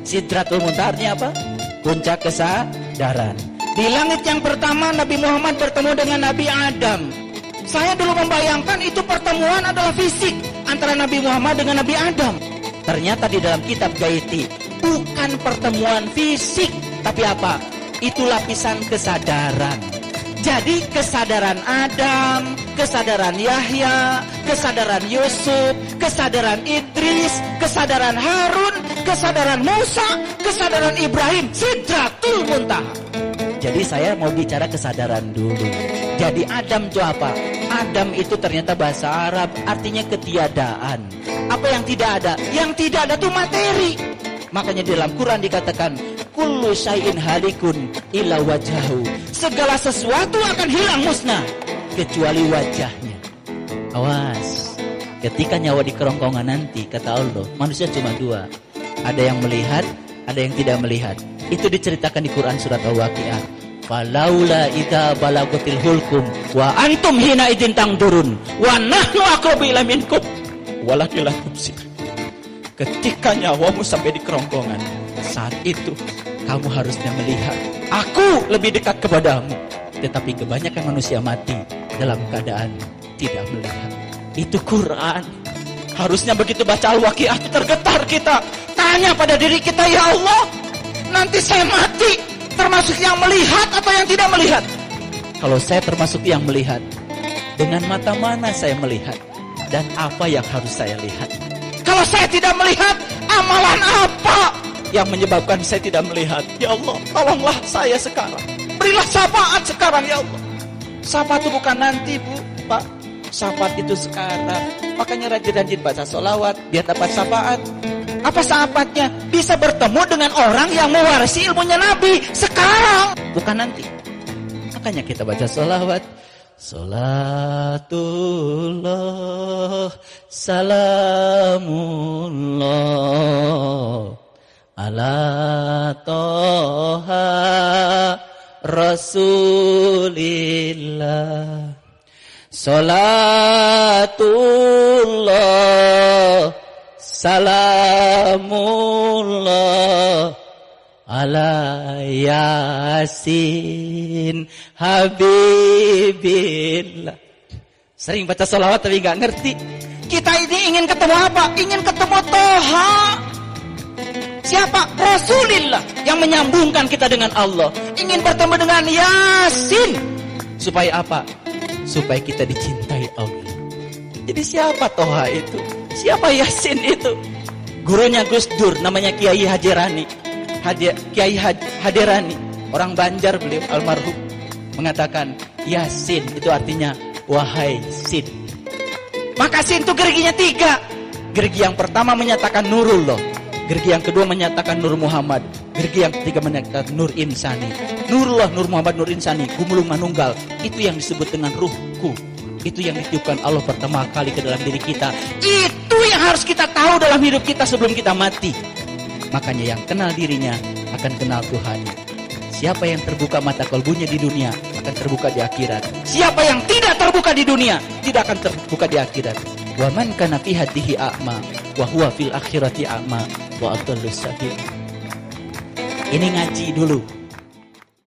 Sidratul Muntaha artinya apa? Puncak kesadaran. Di langit yang pertama Nabi Muhammad bertemu dengan Nabi Adam. Saya dulu membayangkan itu pertemuan adalah fisik antara Nabi Muhammad dengan Nabi Adam. Ternyata di dalam kitab Gaiti bukan pertemuan fisik, tapi apa? Itu lapisan kesadaran. Jadi kesadaran Adam, kesadaran Yahya, kesadaran Yusuf, kesadaran Idris, kesadaran Harun, kesadaran Musa, kesadaran Ibrahim, Sidratul Muntaha. Jadi saya mau bicara kesadaran dulu. Jadi Adam itu apa? Adam itu ternyata bahasa Arab artinya ketiadaan. Apa yang tidak ada? Yang tidak ada itu materi. Makanya di dalam Quran dikatakan kullu syai'in halikun illa wajhahu. Segala sesuatu akan hilang musnah kecuali wajahnya. Awas. Ketika nyawa di kerongkongan nanti, kata Allah, manusia cuma dua. Ada yang melihat, ada yang tidak melihat. Itu diceritakan di Quran surat Al-Waqiah. Falaula idza balagatil hulkum wa antum hina idzin tangdurun wa nahnu aqrabu ila minkum walakin la tubsirun. Ketika nyawamu sampai di kerongkongan, saat itu kamu harusnya melihat. Aku lebih dekat kepadamu. Tetapi kebanyakan manusia mati dalam keadaan tidak melihat. Itu Quran. Harusnya begitu baca Al-Waqiah tergetar kita. Tanya pada diri kita, ya Allah, nanti saya mati termasuk yang melihat atau yang tidak melihat? Kalau saya termasuk yang melihat, dengan mata mana saya melihat? Dan apa yang harus saya lihat? Kalau saya tidak melihat, amalan apa yang menyebabkan saya tidak melihat? Ya Allah, tolonglah saya sekarang. Berilah syafaat sekarang, ya Allah. Syafaat itu bukan nanti, Bu, Pak. Syafaat itu sekarang. Makanya rajin-rajin baca sholawat, biar dapat syafaat. Apa syafaatnya? Bisa bertemu dengan orang yang mewarisi ilmunya Nabi sekarang, bukan nanti. Makanya kita baca sholawat. Salatullah salamullah ala toha rasulillah. Salatullah salamullah ala yasin habibillah. Sering baca sholawat tapi gak ngerti. Kita ini ingin ketemu apa? Ingin ketemu Toha. Siapa? Rasulillah yang menyambungkan kita dengan Allah. Ingin bertemu dengan Yasin. Supaya apa? Supaya kita dicintai Allah. Jadi siapa Toha itu? Siapa Yasin itu? Gurunya Gus Dur, namanya Kiai Hadirani. Kiai Hadirani, orang Banjar beliau almarhum, mengatakan Yasin itu artinya wahai Sin. Maka Sin itu gerginya 3. Gergi yang pertama menyatakan Nurullah, gergi yang kedua menyatakan Nur Muhammad, gergi yang ketiga menyatakan Nur Insani. Nurullah, Nur Muhammad, Nur Insani, gumulung manunggal. Itu yang disebut dengan ruhku. Itu yang ditiupkan Allah pertama kali ke dalam diri kita. Itu yang harus kita tahu dalam hidup kita sebelum kita mati. Makanya yang kenal dirinya akan kenal Tuhannya. Siapa yang terbuka mata kalbunya di dunia akan terbuka di akhirat. Siapa yang tidak terbuka di dunia tidak akan terbuka di akhirat. Wa man kana fi hadihi a'ma wa huwa fil akhirati a'ma wa adallu sabil. Ini ngaji dulu.